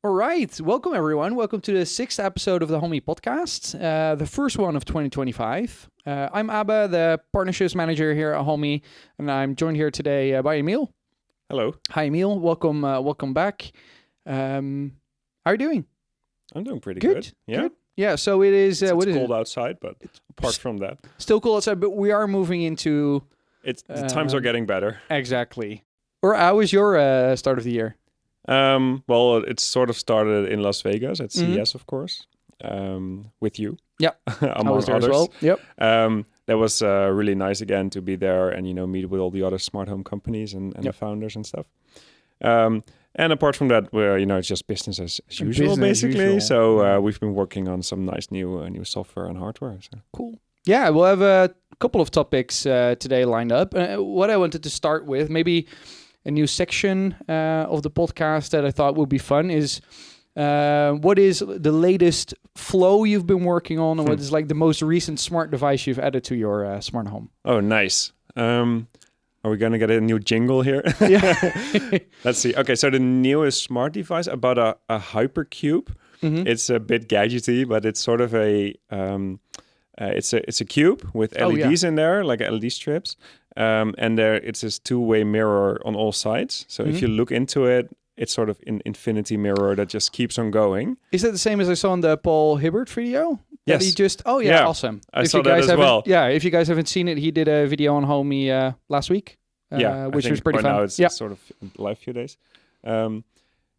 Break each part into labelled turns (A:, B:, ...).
A: All right. Welcome, everyone. Welcome to the sixth episode of the Homey podcast, the first one of 2025. I'm Abba, the partnerships manager here at Homey, and I'm joined here today by Emil.
B: Hello.
A: Hi, Emil. Welcome back. How are you doing?
B: I'm doing pretty good. Yeah.
A: Good. Yeah, so it is...
B: It's
A: what is
B: cold
A: it?
B: outside, but apart from that...
A: Still cold outside, but we are moving into...
B: The times are getting better.
A: Exactly. Or how was your start of the year?
B: Well, it sort of started in Las Vegas at CES, of course, with you.
A: Yeah,
B: among
A: I was there
B: others.
A: as well. Yep.
B: That was really nice again to be there and, meet with all the other smart home companies and the founders and stuff. And apart from that, it's just business as usual, basically. So we've been working on some nice new software and hardware. So.
A: Cool. Yeah, we'll have a couple of topics today lined up. What I wanted to start with, maybe a new section of the podcast that I thought would be fun is what is the latest flow you've been working on, and what is like the most recent smart device you've added to your smart home?
B: Oh, nice. Are we going to get a new jingle here?
A: Yeah.
B: Let's see. Okay, so the newest smart device about a hypercube. Mm-hmm. It's a bit gadgety, but it's sort of it's a cube with LEDs in there, like LED strips. And it's this two-way mirror on all sides. So if you look into it, it's sort of an infinity mirror that just keeps on going.
A: Is that the same as I saw in the Paul Hibbert video?
B: Yes.
A: Awesome.
B: I saw that as well.
A: Yeah, if you guys haven't seen it, he did a video on Homey last week. Which was pretty fun.
B: Now it's sort of live few days. So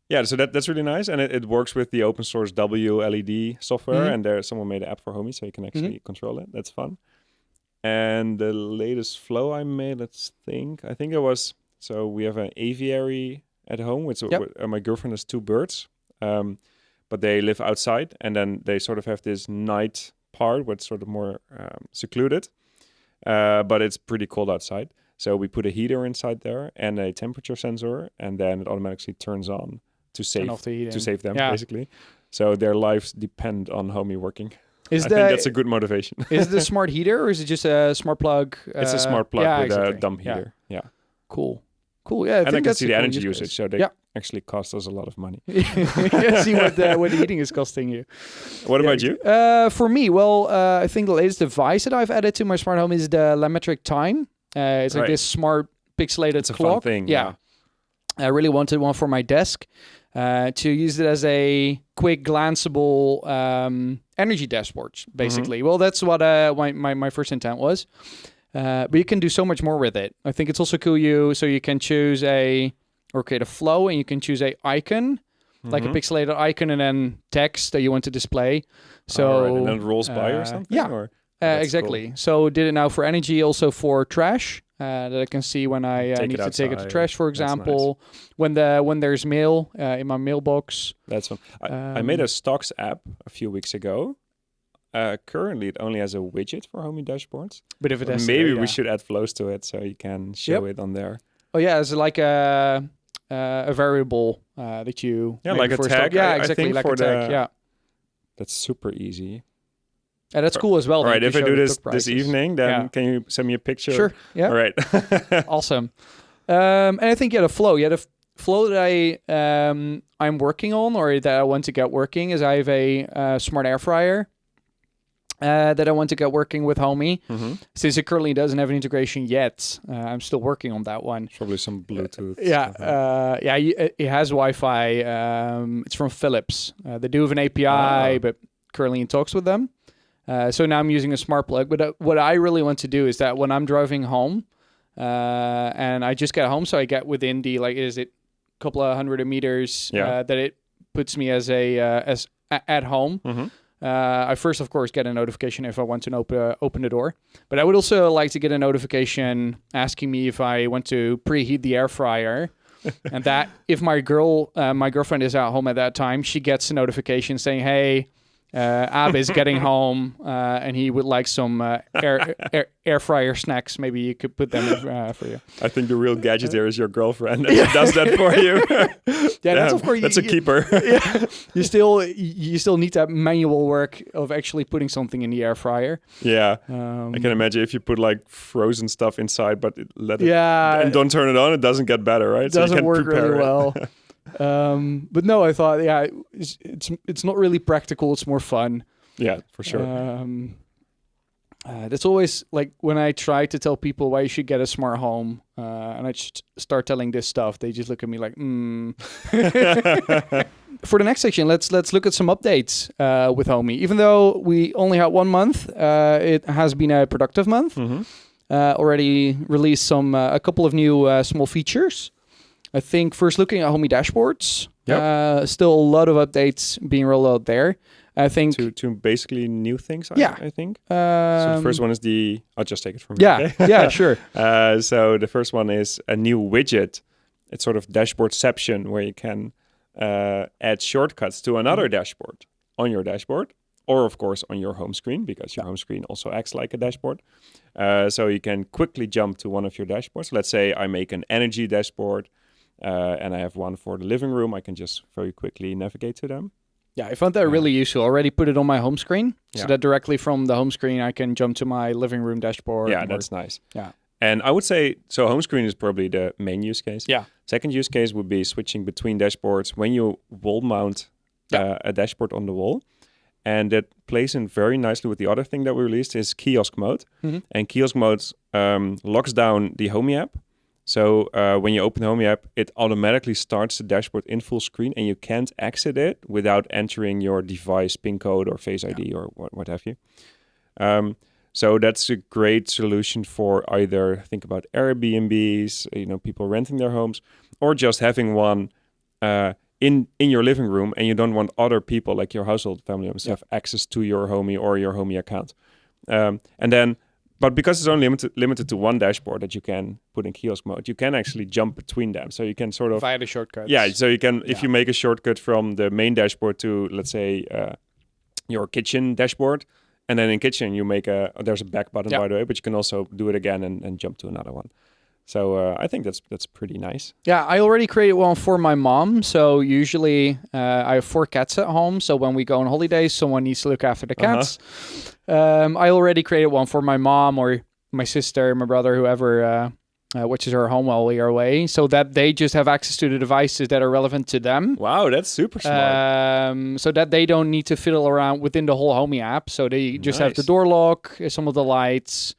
B: that's really nice, and it works with the open source WLED software, and someone made an app for Homey, so you can actually control it. That's fun. And the latest flow I made, I think it was, so we have an aviary at home, which my girlfriend has two birds, but they live outside, and then they sort of have this night part where it's sort of more secluded, but it's pretty cold outside. So we put a heater inside there and a temperature sensor, and then it automatically turns on to save them, basically. So their lives depend on Homey working. I think that's a good motivation.
A: Is it a smart heater, or is it just a smart plug?
B: It's a smart plug with a dumb heater. Yeah.
A: Cool. Yeah,
B: I can see the energy usage, so they actually cost us a lot of money.
A: See what the heating is costing you.
B: What about you?
A: For me, I think the latest device that I've added to my smart home is the Lemetric Time. It's like this smart pixelated clock.
B: Fun thing.
A: Yeah. I really wanted one for my desk to use it as a quick, glanceable energy dashboard, basically. Well, that's what my first intent was. But you can do so much more with it. I think it's also cool. So you can choose create a flow, and you can choose a icon, like a pixelated icon, and then text that you want to display. So
B: and then it rolls by or something?
A: Yeah. Exactly. Cool. So did it now for energy, also for trash, that I can see when I need to take it to trash, for example. Nice. When there's mail in my mailbox.
B: That's fun. I made a stocks app a few weeks ago. Currently, it only has a widget for Homey dashboards.
A: But if it has
B: maybe we should add flows to it so you can show it on there.
A: Oh yeah, it's like a variable that you
B: like a tag.
A: Yeah, exactly, like a tag. Yeah,
B: that's super easy.
A: And that's cool as well.
B: All right, if I do this evening, then can you send me a picture?
A: Sure. Yeah.
B: All right.
A: Awesome. And I think the flow that I'm working on, or that I want to get working, is I have a smart air fryer that I want to get working with Homey. Since it currently doesn't have an integration yet, I'm still working on that one.
B: Probably some Bluetooth.
A: It has Wi-Fi. It's from Philips. They do have an API, but currently in talks with them. So now I'm using a smart plug. But what I really want to do is that when I'm driving home, and I just get home, so I get within the couple of 100 meters that it puts me as at home. I first, of course, get a notification if I want to open the door. But I would also like to get a notification asking me if I want to preheat the air fryer. And that if my girlfriend is at home at that time, she gets a notification saying, "Hey, Ab is getting home, and he would like some air fryer snacks. Maybe you could put them in, for you."
B: I think the real gadget here is your girlfriend that does that for you.
A: That's of course
B: that's a keeper.
A: You still need that manual work of actually putting something in the air fryer.
B: Yeah, I can imagine if you put like frozen stuff inside, but and don't turn it on, it doesn't get better, right?
A: It doesn't work really well. But no, I thought, it's not really practical. It's more fun.
B: Yeah, for sure.
A: That's always like when I try to tell people why you should get a smart home, and I just start telling this stuff, they just look at me like, For the next section, let's look at some updates with Homey. Even though we only had 1 month, it has been a productive month. Already released a couple of new small features. I think first looking at Homey dashboards, still a lot of updates being rolled out there. I think
B: to basically new things. I think. So the first one is I'll just take it from here. Okay?
A: Yeah, sure.
B: So the first one is a new widget. It's sort of dashboardception where you can add shortcuts to another dashboard on your dashboard, or of course on your home screen, because your home screen also acts like a dashboard. So you can quickly jump to one of your dashboards. Let's say I make an energy dashboard, and I have one for the living room. I can just very quickly navigate to them.
A: Yeah, I found that really useful. I already put it on my home screen, so that directly from the home screen I can jump to my living room dashboard.
B: Yeah, that's nice.
A: Yeah.
B: And I would say, so home screen is probably the main use case.
A: Yeah.
B: Second use case would be switching between dashboards when you wall mount a dashboard on the wall. And that plays in very nicely with the other thing that we released is Kiosk Mode. And Kiosk Mode locks down the Homey app. So when you open the Homey app, it automatically starts the dashboard in full screen, and you can't exit it without entering your device PIN code or Face ID or what have you. So that's a great solution for either think about Airbnbs, people renting their homes, or just having one in your living room, and you don't want other people like your household family members have access to your Homey or your Homey account. But because it's only limited to one dashboard that you can put in kiosk mode, you can actually jump between them. So you can sort of
A: via the shortcuts.
B: Yeah, so you can if you make a shortcut from the main dashboard to, let's say, your kitchen dashboard, and then in kitchen you make there's a back button by the way, but you can also do it again and jump to another one. So I think that's pretty nice.
A: Yeah, I already created one for my mom. So usually I have 4 cats at home. So when we go on holidays, someone needs to look after the cats. I already created one for my mom or my sister, my brother, whoever watches her home while we are away, so that they just have access to the devices that are relevant to them.
B: Wow, that's super smart.
A: So that they don't need to fiddle around within the whole Homey app. So they just have the door lock, some of the lights,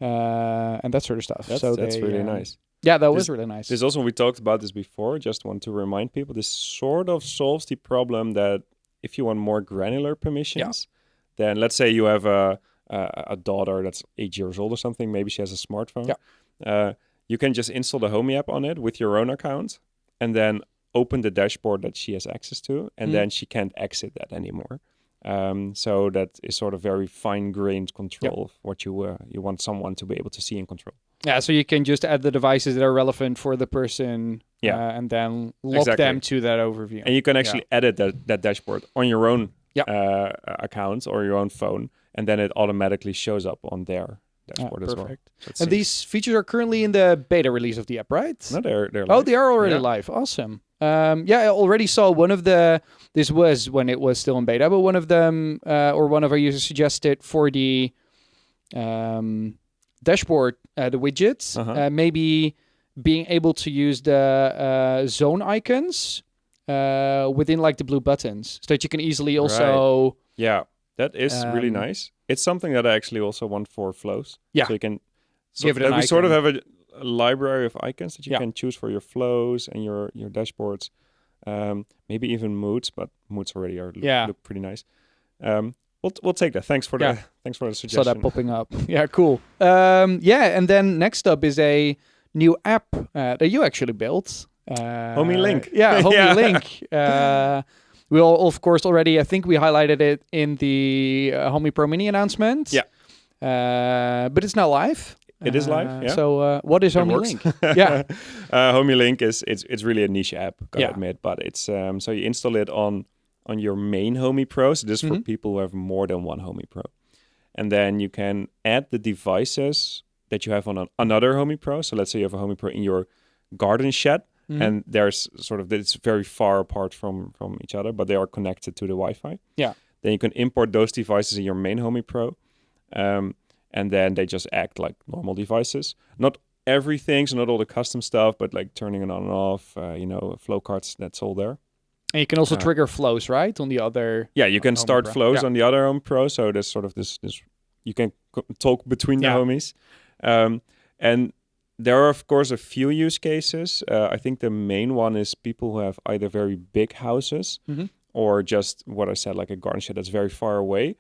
A: and that sort of stuff.
B: That's really nice.
A: Yeah, that was really nice.
B: There's also, we talked about this before, just want to remind people, this sort of solves the problem that if you want more granular permissions, then let's say you have a daughter that's 8 years old or something, maybe she has a smartphone. You can just install the Homey app on it with your own account and then open the dashboard that she has access to, and then she can't exit that anymore. So that is sort of very fine-grained control of what you want someone to be able to see and control.
A: Yeah, so you can just add the devices that are relevant for the person and then lock them to that overview.
B: And you can actually edit that dashboard on your own account or your own phone, and then it automatically shows up on their dashboard as well.
A: So and these features are currently in the beta release of the app, right?
B: No, they're live.
A: Oh, they are already live. Awesome. I already saw one of this was when it was still in beta, but one of them or one of our users suggested for the dashboard, the widgets, maybe being able to use the zone icons within like the blue buttons, so that you can easily also...
B: Yeah, that is really nice. It's something that I actually also want for flows. Yeah. So you can...
A: give it an icon.
B: We sort of have a library of icons that you can choose for your flows and your dashboards. Maybe even moods, but moods already look pretty nice. We'll take that. Thanks for the suggestion.
A: Saw that popping up. Yeah, cool. And then next up is a new app that you actually built.
B: HomeyLink.
A: Yeah, HomeyLink. We all, of course, already, I think we highlighted it in the Homey Pro Mini announcement. Yeah. But it's now live.
B: It is live, yeah.
A: So what is HomeyLink?
B: HomeyLink it's really a niche app, gotta admit. But it's so you install it on your main Homey Pro. So this is for people who have more than one Homey Pro. And then you can add the devices that you have on another Homey Pro. So let's say you have a Homey Pro in your garden shed. And there's it's very far apart from each other, but they are connected to the Wi-Fi. Yeah. Then you can import those devices in your main Homey Pro. And then they just act like normal devices. Not everything, so not all the custom stuff, but like turning it on and off, flow cards, that's all there.
A: And you can also trigger flows, right? On the other...
B: Yeah, you can
A: Homey
B: start
A: Pro.
B: flows on the other Homey Pro, so there's sort of this you can talk between the homies. And there are, of course, a few use cases. I think the main one is people who have either very big houses or just what I said, like a garden shed that's very far away.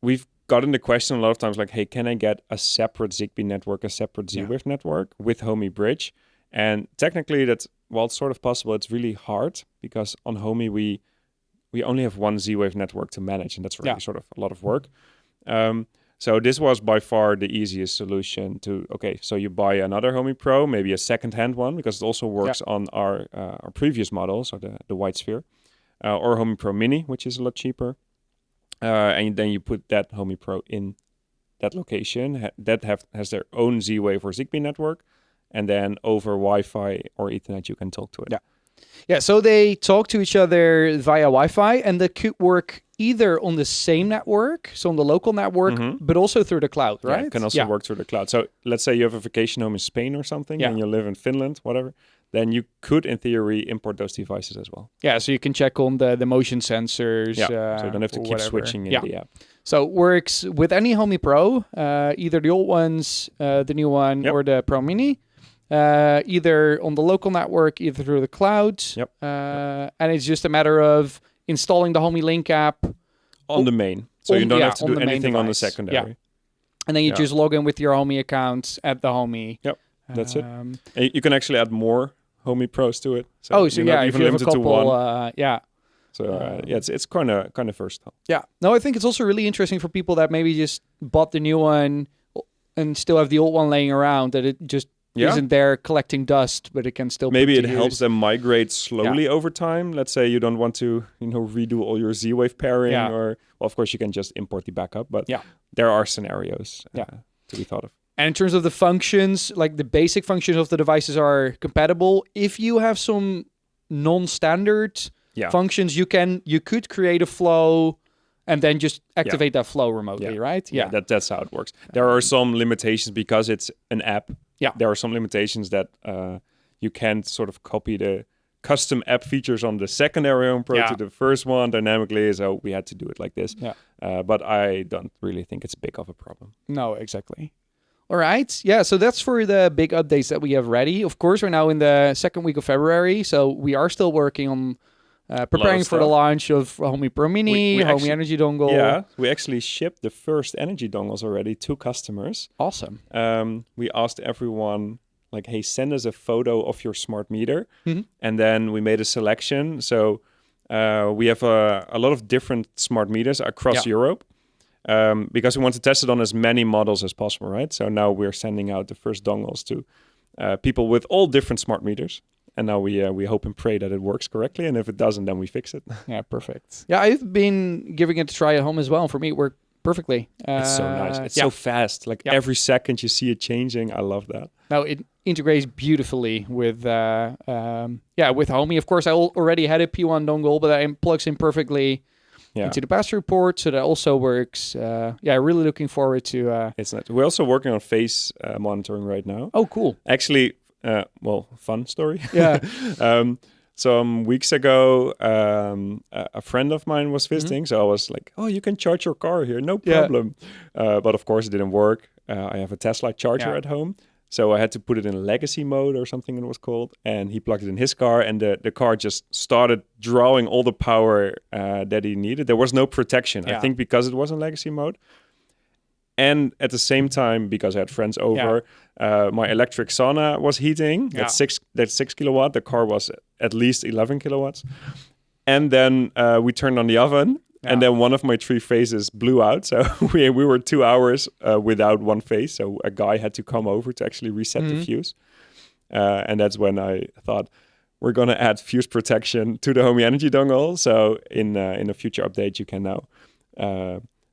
B: We've gotten the question a lot of times, like, hey, can I get a separate Zigbee network, a separate Z-Wave network with Homey Bridge? And technically that's, well, it's sort of possible. It's really hard because on Homey, we only have one Z-Wave network to manage, and that's really sort of a lot of work. So this was by far the easiest solution to, so you buy another Homey Pro, maybe a second-hand one, because it also works on our previous model, so the White Sphere, or Homey Pro Mini, which is a lot cheaper. And then you put that Homey Pro in that location that has their own Z-Wave or Zigbee network, and then over Wi-Fi or Ethernet, you can talk to it.
A: Yeah, so they talk to each other via Wi-Fi, and that could work either on the same network, so on the local network, but also through the cloud, right?
B: Yeah, it can also work through the cloud. So let's say you have a vacation home in Spain or something, and you live in Finland, whatever, then you could, in theory, import those devices as well. Yeah,
A: so you can check on the motion sensors.
B: So you don't have to keep switching in the app.
A: So it works with any Homey Pro, either the old ones, the new one, or the Pro Mini. Either on the local network, either through the cloud. And it's just a matter of installing the HomeyLink app
B: on the main. So you don't have to do anything on the secondary.
A: And then you just log in with your Homey account at the Homey.
B: That's it. And you can actually add more Homey Pros to it.
A: So if you have a couple,
B: to one. So it's kind of versatile.
A: Yeah. No, I think it's also really interesting for people that maybe just bought the new one and still have the old one laying around, that it just isn't there collecting dust, but it can still
B: maybe it helps them migrate slowly over time. Let's say you don't want to redo all your Z-Wave pairing, or of course you can just import the backup, but there are scenarios to be thought of.
A: And in terms of the functions, like the basic functions of the devices are compatible. If you have some non-standard functions, you could create a flow and then just activate that flow remotely, right?
B: Yeah, that's how it works. There are some limitations because it's an app. There are some limitations that you can't sort of copy the custom app features on the secondary Homey Pro to the first one dynamically, so we had to do it like this. But I don't really think it's big of a problem.
A: No, exactly. All right. Yeah, so that's for the big updates that we have ready. Of course, we're now in the second week of February, so we are still working on preparing for the launch of Homey Pro Mini, Homey Energy Dongle.
B: Yeah, we actually shipped the first energy dongles already to customers.
A: Awesome.
B: We asked everyone, like, hey, send us a photo of your smart meter. And then we made a selection. So we have a lot of different smart meters across Europe. Because we want to test it on as many models as possible, right? So now we're sending out the first dongles to people with all different smart meters. And now we hope and pray that it works correctly. And if it doesn't, then we fix it.
A: Yeah, perfect. Yeah, I've been giving it a try at home as well. For me, it worked perfectly.
B: It's so nice. It's so fast. Like every second you see it changing. I love that.
A: Now it integrates beautifully with with Homey. Of course, I already had a P1 dongle, but it plugs in perfectly into the pass-through port, so that also works. Really looking forward to...
B: It's nice. We're also working on face monitoring right now.
A: Oh, cool.
B: Actually, fun story.
A: Yeah.
B: Some weeks ago, a friend of mine was visiting, so I was like, oh, you can charge your car here, no problem. But of course, it didn't work. I have a Tesla charger at home. So I had to put it in legacy mode or something it was called. And he plugged it in his car and the car just started drawing all the power that he needed. There was no protection, I think because it was in legacy mode. And at the same time, because I had friends over, my electric sauna was heating. That's 6 kilowatt. The car was at least 11 kilowatts. And then we turned on the oven. And then one of my 3 phases blew out. So we were 2 hours without one phase. So a guy had to come over to actually reset the fuse. And that's when I thought, we're going to add fuse protection to the Homey Energy Dongle. So in a future update, you can now...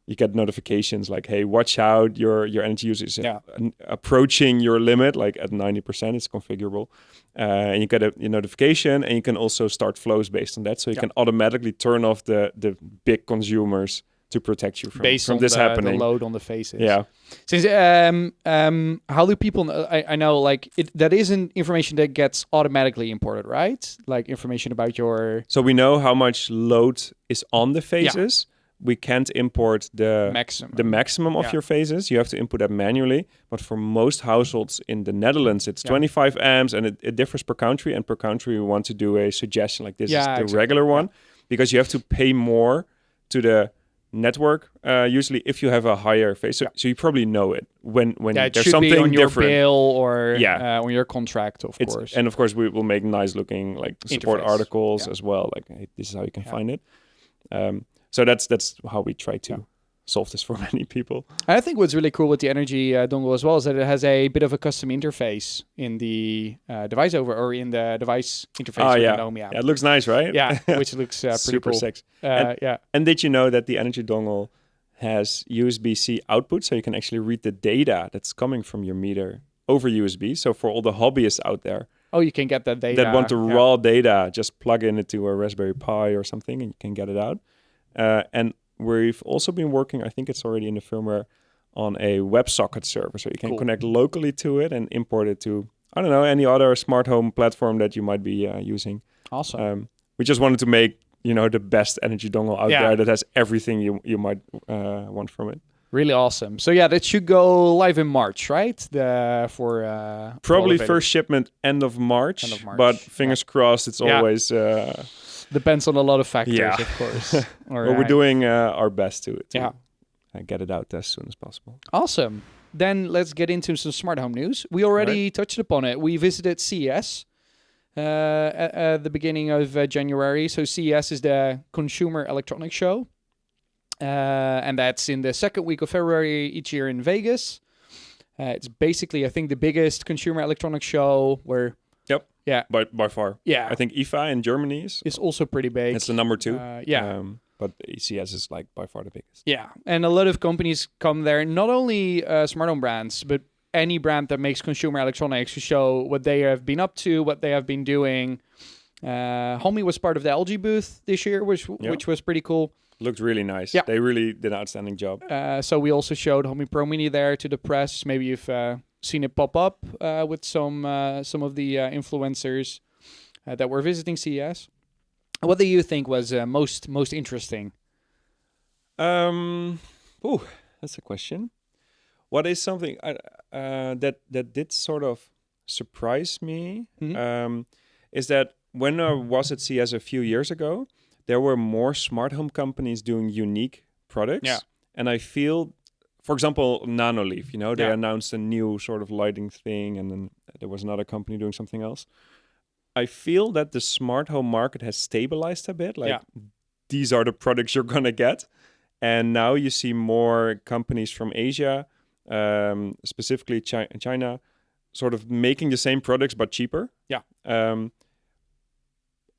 B: you get notifications like, hey, watch out, your energy use is approaching your limit, like at 90%, it's configurable. And you get a notification, and you can also start flows based on that. So you can automatically turn off the big consumers to protect you
A: based
B: from
A: on
B: this
A: the
B: happening.
A: load on the faces.
B: Yeah.
A: Since how do people know? I know like that isn't information that gets automatically imported, right? Like information about your
B: So we know how much load is on the phases. We can't import the maximum of your phases. You have to input that manually. But for most households in the Netherlands, it's 25 amps, and it differs per country. And per country, we want to do a suggestion like this is the regular one, because you have to pay more to the network usually if you have a higher phase. So you probably know it when
A: it
B: there's
A: should
B: something
A: be on your
B: different.
A: bill or on your contract, of course.
B: And of course, we will make nice looking like support
A: Interface.
B: articles as well. Like, hey, this is how you can find it. So that's how we try to solve this for many people.
A: I think what's really cool with the Energy dongle as well is that it has a bit of a custom interface in the device in the device interface with the Homey app.
B: Yeah, it looks nice, right?
A: Yeah, which looks pretty
B: super
A: cool.
B: sexy. And did you know that the Energy dongle has USB-C output, so you can actually read the data that's coming from your meter over USB? So for all the hobbyists out there,
A: you can get that data.
B: That want the raw data, just plug in it to a Raspberry Pi or something, and you can get it out. And we've also been working, I think it's already in the firmware, on a WebSocket server. So you can connect locally to it and import it to, I don't know, any other smart home platform that you might be using.
A: Awesome.
B: We just wanted to make, the best Energy dongle out there that has everything you might want from it.
A: Really awesome. So that should go live in March, right?
B: Probably first shipment end of March. But fingers crossed, it's always...
A: Depends on a lot of factors, of course.
B: Well, we're doing our best to get it out as soon as possible.
A: Awesome. Then let's get into some smart home news. We already touched upon it. We visited CES at the beginning of January. So CES is the Consumer Electronics Show. And that's in the second week of February each year in Vegas. It's basically, I think, the biggest consumer electronics show where...
B: Yep. Yeah. By far.
A: Yeah.
B: I think IFA in Germany is
A: also pretty big.
B: It's the number 2. But CES is like by far the biggest.
A: Yeah. And a lot of companies come there, not only smart home brands, but any brand that makes consumer electronics to show what they have been up to, what they have been doing. Homey was part of the LG booth this year, which was pretty cool.
B: Looked really nice. Yeah. They really did an outstanding job.
A: So we also showed Homey Pro Mini there to the press. Maybe you've seen it pop up with some of the influencers that were visiting CES. What do you think was most interesting?
B: That's a question. What is something that did sort of surprise me? Is that when I was at CES a few years ago, there were more smart home companies doing unique products. Yeah. And I feel, for example, Nanoleaf, they announced a new sort of lighting thing, and then there was another company doing something else. I feel that the smart home market has stabilized a bit. Like, these are the products you're going to get. And now you see more companies from Asia, specifically China, sort of making the same products but cheaper. Yeah.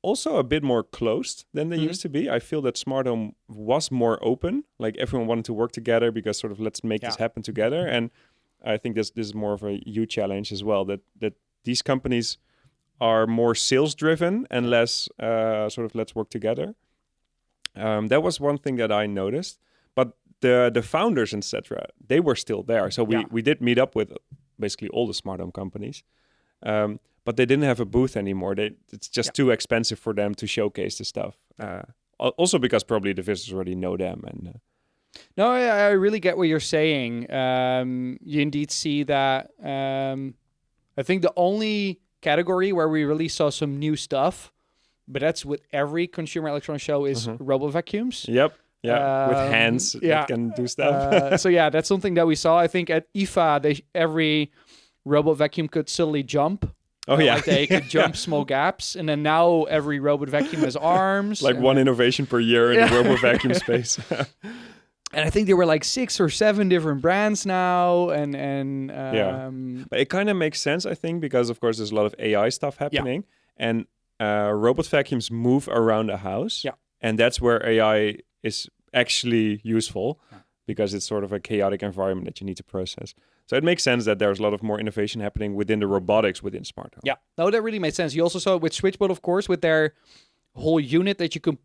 B: Also a bit more closed than they used to be. I feel that smart home was more open. Like, everyone wanted to work together because sort of let's make this happen together. And I think this is more of a you challenge as well, that these companies are more sales driven and less sort of let's work together. That was one thing that I noticed. But the founders, etc., they were still there. So we did meet up with basically all the smart home companies. But they didn't have a booth anymore. It's just too expensive for them to showcase the stuff. Also because probably the visitors already know them. And
A: no, I really get what you're saying. You indeed see that. I think the only category where we really saw some new stuff, but that's with every consumer electronics show, is robot vacuums.
B: Yep. Yeah, with hands that can do stuff.
A: So that's something that we saw. I think at IFA, every robot vacuum could suddenly jump.
B: Oh, yeah.
A: Like they could jump small gaps. And then now every robot vacuum has arms.
B: Like one innovation per year in the robot vacuum space.
A: And I think there were like 6 or 7 different brands now.
B: But it kind of makes sense, I think, because, of course, there's a lot of AI stuff happening. Yeah. And robot vacuums move around a house. Yeah. And that's where AI is actually useful because it's sort of a chaotic environment that you need to process. So it makes sense that there's a lot of more innovation happening within the robotics within smart home.
A: Yeah, no, that really made sense. You also saw it with SwitchBot, of course, with their whole unit that you can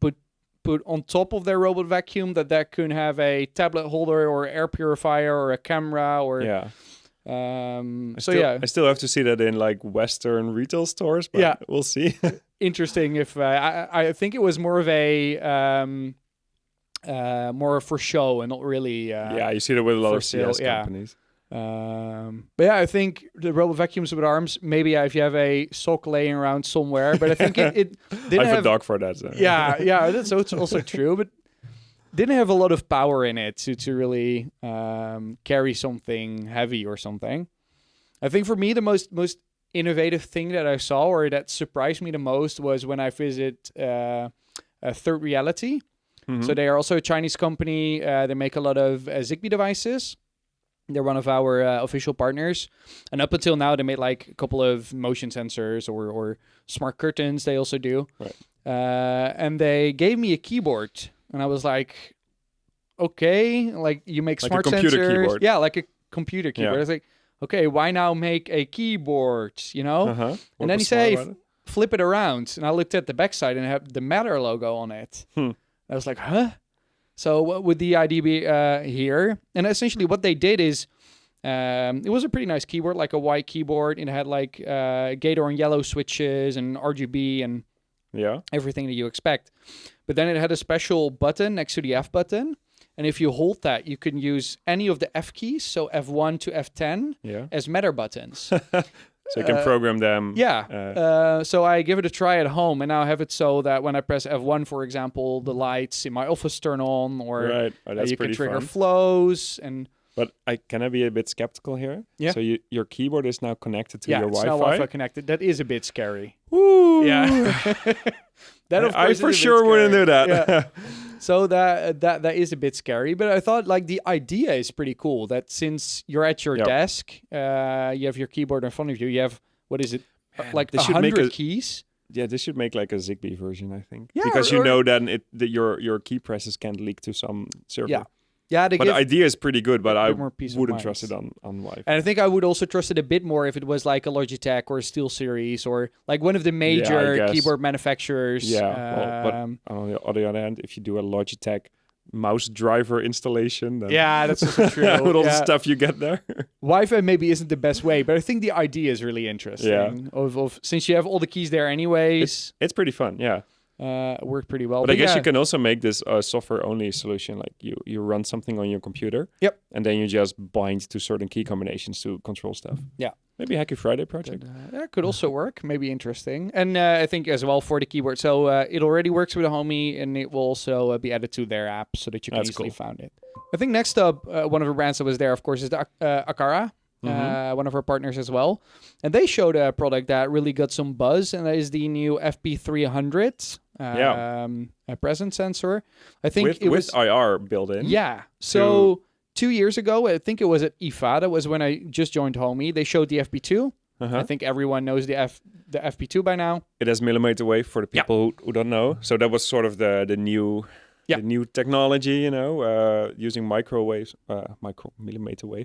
A: put on top of their robot vacuum that could have a tablet holder or air purifier or a camera or
B: I still have to see that in like Western retail stores, but we'll see.
A: Interesting. If I think it was more of a more for show and not really.
B: You see that with a lot of CS companies.
A: But I think the robot vacuums with arms. Maybe if you have a sock laying around somewhere, but I think it didn't have
B: a dog for that. So.
A: That's also true, but didn't have a lot of power in it to really carry something heavy or something. I think for me the most innovative thing that I saw or that surprised me the most was when I visit Third Reality. Mm-hmm. So they are also a Chinese company. They make a lot of Zigbee devices. They're one of our official partners. And up until now, they made like a couple of motion sensors or smart curtains they also do.
B: Right.
A: And they gave me a keyboard. And I was like, okay, like you make
B: like
A: smart
B: a computer
A: sensors.
B: Keyboard.
A: Yeah, like a computer keyboard.
B: Yeah.
A: I was like, okay, why now make a keyboard, you know?
B: Uh-huh.
A: And then he said, flip it around. And I looked at the backside and it had the Matter logo on it. I was like, huh? So what would the idea be here? And essentially what they did is, it was a pretty nice keyboard, like a white keyboard. And it had like Gator and yellow switches and RGB and everything that you expect. But then it had a special button next to the F button. And if you hold that, you can use any of the F keys, so F1 to F10, as Matter buttons.
B: So you can program them.
A: So I give it a try at home, and now I have it so that when I press F1, for example, the lights in my office turn on, or
B: that's
A: you can trigger
B: fun.
A: flows.
B: But can I be a bit skeptical here?
A: Yeah.
B: So your keyboard is now connected to your Wi-Fi?
A: Yeah, it's now Wi-Fi connected. That is a bit scary.
B: Woo!
A: Yeah. That of course
B: I for sure wouldn't do that.
A: Yeah. So that is a bit scary, but I thought like the idea is pretty cool. That since you're at your desk, you have your keyboard in front of you. You have what is it, like 100 keys?
B: Yeah, this should make like a Zigbee version, I think. Yeah, because you know then your key presses can't leak to some server.
A: Yeah,
B: but the idea is pretty good, but I wouldn't trust it on Wi-Fi.
A: And I think I would also trust it a bit more if it was like a Logitech or a SteelSeries or like one of the major keyboard manufacturers.
B: Yeah, but on the other hand, if you do a Logitech mouse driver installation, then
A: that's also true.
B: with all the stuff you get there.
A: Wi-Fi maybe isn't the best way, but I think the idea is really interesting. Of since you have all the keys there anyways.
B: It's pretty fun, yeah.
A: Worked pretty well.
B: But I guess you can also make this a software-only solution. Like you run something on your computer.
A: Yep.
B: And then you just bind to certain key combinations to control stuff. Yeah. Maybe Hacky Friday project.
A: That could also work. Maybe interesting. And I think as well for the keyboard. So it already works with a Homey, and it will also be added to their app so that you can easily find it. I think next up, one of the brands that was there, of course, is the Aqara. One of our partners as well. And they showed a product that really got some buzz, and that is the new FP300 a presence sensor. I think
B: with IR built in.
A: Yeah. So 2 years ago, I think it was at IFA, that was when I just joined Homey, they showed the FP2. I think everyone knows the FP2 by now.
B: It has millimeter wave for the people who don't know. So that was sort of the new... The new technology, you know, using millimeter waves,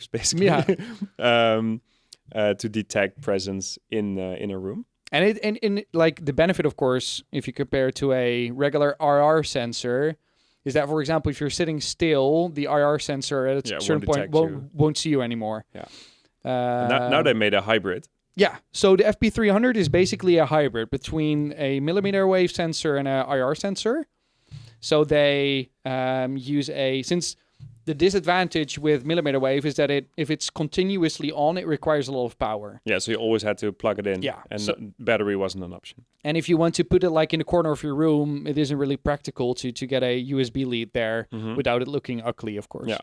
B: basically, to detect presence in a room.
A: And like the benefit, of course, if you compare it to a regular IR sensor, is that, for example, if you're sitting still, the IR sensor at a certain point won't see you anymore.
B: Yeah. Now they made a hybrid.
A: Yeah. So the FP300 is basically a hybrid between a millimeter wave sensor and a IR sensor. So they use since the disadvantage with millimeter wave is that if it's continuously on, it requires a lot of power.
B: Yeah, so you always had to plug it in. Yeah. And battery wasn't an option.
A: And if you want to put it like in the corner of your room, it isn't really practical to get a USB lead there without it looking ugly, of course. Yeah.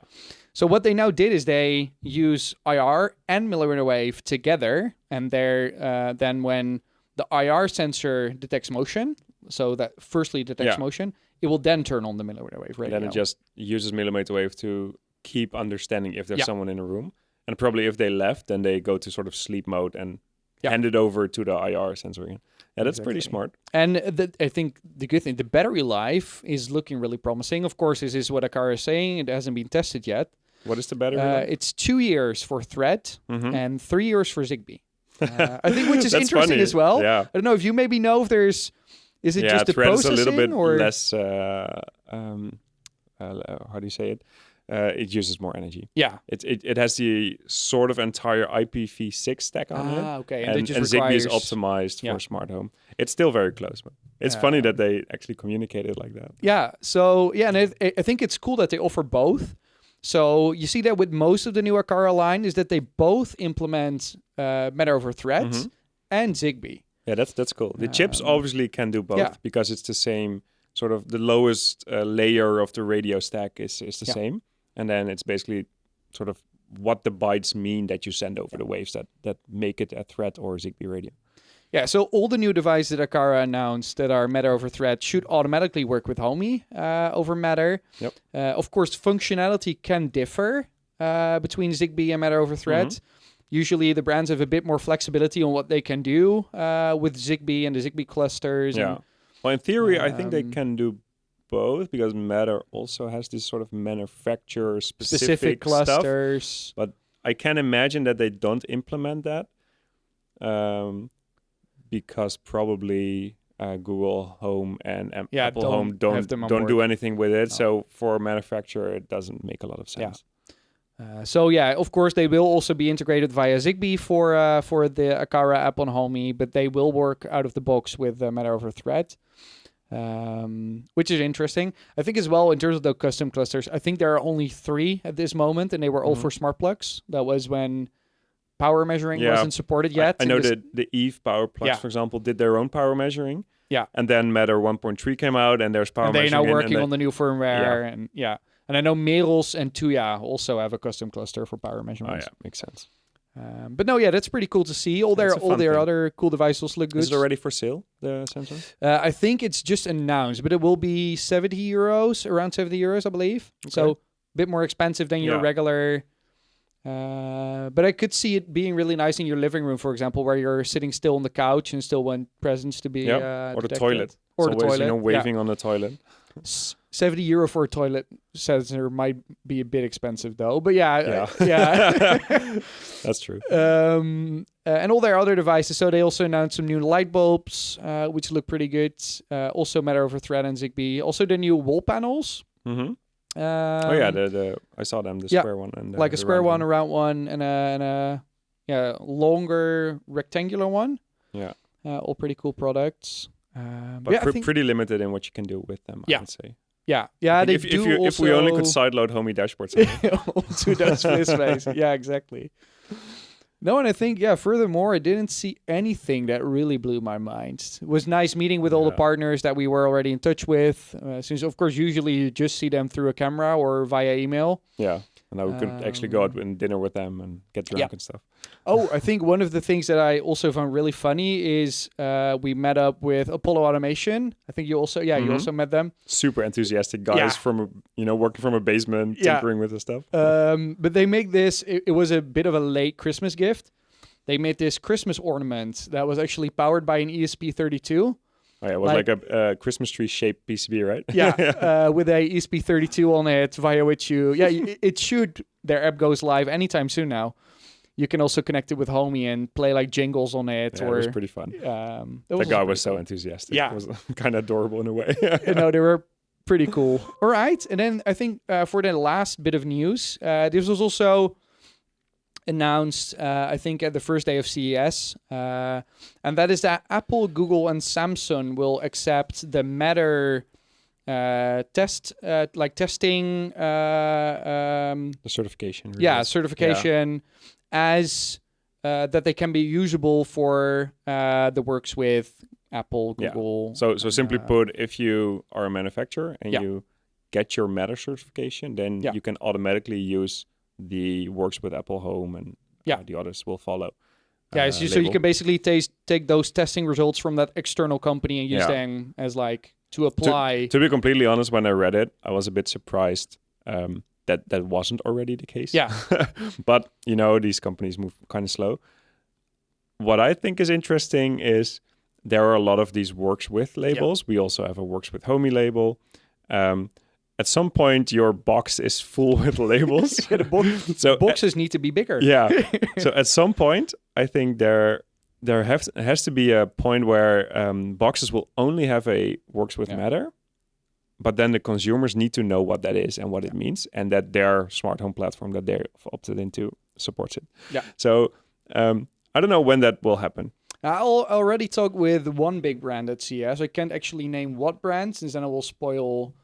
A: So what they now did is they use IR and millimeter wave together. And they're then when the IR sensor detects motion, so that firstly detects motion, it will then turn on the millimeter wave radio.
B: And then it just uses millimeter wave to keep understanding if there's someone in a room. And probably if they left, then they go to sort of sleep mode and hand it over to the IR sensor again. Yeah, that's pretty smart.
A: And I think the good thing, the battery life is looking really promising. Of course, this is what Aqara is saying. It hasn't been tested yet.
B: What is the battery life?
A: It's 2 years for Thread and 3 years for Zigbee. I think which is interesting
B: funny.
A: as well.
B: Yeah.
A: I don't know if you maybe know if there's Is it just the
B: Thread is a
A: processing,
B: little bit
A: or
B: less. How do you say it? It uses more energy.
A: yeah?
B: It has the sort of entire IPv6 stack on it.
A: Okay,
B: And
A: that just
B: Zigbee is
A: requires
B: optimized
A: Yeah.
B: for smart home. It's still very close, but it's funny that they actually communicate it like that.
A: Yeah. So yeah, and I think it's cool that they offer both. So you see that with most of the new Aqara line is that they both implement Matter over Thread and Zigbee.
B: Yeah, that's cool. The chips obviously can do both because it's the same sort of the lowest layer of the radio stack is the same. And then it's basically sort of what the bytes mean that you send over the waves that make it a Thread or Zigbee radio.
A: Yeah, so all the new devices that Aqara announced that are Matter over Thread should automatically work with Homey over Matter.
B: Yep.
A: Of course, functionality can differ between Zigbee and Matter over Thread. Usually the brands have a bit more flexibility on what they can do with Zigbee and the Zigbee clusters.
B: Yeah.
A: And,
B: Well, in theory, I think they can do both because Matter also has this sort of manufacturer-specific
A: clusters.
B: stuff. But I can imagine that they don't implement that because probably Google Home and Apple Home don't do anything with it. No. So for a manufacturer, it doesn't make a lot of sense.
A: Yeah. Of course, they will also be integrated via Zigbee for the Aqara app on Homey, but they will work out of the box with Matter over Thread. Which is interesting. I think as well, in terms of the custom clusters, I think there are only 3 at this moment, and they were all for smart plugs. That was when power measuring wasn't supported yet.
B: I know that the Eve power plugs, for example, did their own power measuring.
A: Yeah.
B: And then Matter 1.3 came out, and there's power measuring.
A: They're now working on the new firmware, and I know Merels and Tuya also have a custom cluster for power measurements.
B: Oh yeah, makes sense.
A: But no, that's pretty cool to see. All their other cool devices look good.
B: Is it already for sale, the Samsung?
A: I think it's just announced, but it will be €70, around €70, I believe. Okay. So a bit more expensive than your regular. But I could see it being really nice in your living room, for example, where you're sitting still on the couch and still want presents to be
B: or
A: detected.
B: the toilet.
A: Or
B: it's
A: the
B: always,
A: toilet.
B: Waving on the toilet.
A: €70 for a toilet sensor might be a bit expensive though, but yeah.
B: That's true.
A: And all their other devices. So they also announced some new light bulbs, which look pretty good. Also Matter over Thread and Zigbee. Also the new wall panels.
B: Mm-hmm. I saw them, the square one and
A: like a square one, a round one, and a longer rectangular one.
B: Yeah.
A: All pretty cool products.
B: But pretty limited in what you can do with them, I would say.
A: Yeah.
B: If we only could sideload Homey dashboards
A: onto that split space. Yeah, exactly. No, and I think, furthermore, I didn't see anything that really blew my mind. It was nice meeting with all the partners that we were already in touch with. Since, of course, usually you just see them through a camera or via email. Yeah.
B: And now we could actually go out and dinner with them and get drunk and stuff.
A: Oh, I think one of the things that I also found really funny is we met up with Apollo Automation. I think you also, you also met them.
B: Super enthusiastic guys from, working from a basement, tinkering with the stuff.
A: But they make this, it was a bit of a late Christmas gift. They made this Christmas ornament that was actually powered by an ESP32.
B: Oh, yeah, it was like a Christmas tree shaped PCB, right?
A: Yeah, with a ESP32 on it, via which it should, their app goes live anytime soon now. You can also connect it with Homey and play like jingles on it.
B: Yeah, it was pretty fun. The guy was so enthusiastic. Yeah. It was kind of adorable in a way.
A: They were pretty cool. All right. And then I think for the last bit of news, this was also announced, I think, at the first day of CES. And that is that Apple, Google, and Samsung will accept the Matter testing.
B: The certification.
A: Certification as that they can be usable for the works with Apple, Google.
B: So simply put, if you are a manufacturer and you get your Matter certification, then you can automatically use the works with Apple Home, and the others will follow.
A: So you can basically take those testing results from that external company and use them as to apply.
B: To be completely honest, when I read it, I was a bit surprised that wasn't already the case.
A: Yeah.
B: But, these companies move kind of slow. What I think is interesting is there are a lot of these works with labels. Yeah. We also have a works with Homey label. At some point, your box is full with labels.
A: So boxes need to be bigger.
B: Yeah. So at some point, I think there there has to be a point where boxes will only have a works with Matter, but then the consumers need to know what that is and what it means, and that their smart home platform that they've opted into supports it.
A: Yeah.
B: So I don't know when that will happen.
A: I already talked with one big brand at CES. I can't actually name what brand, since then I will spoil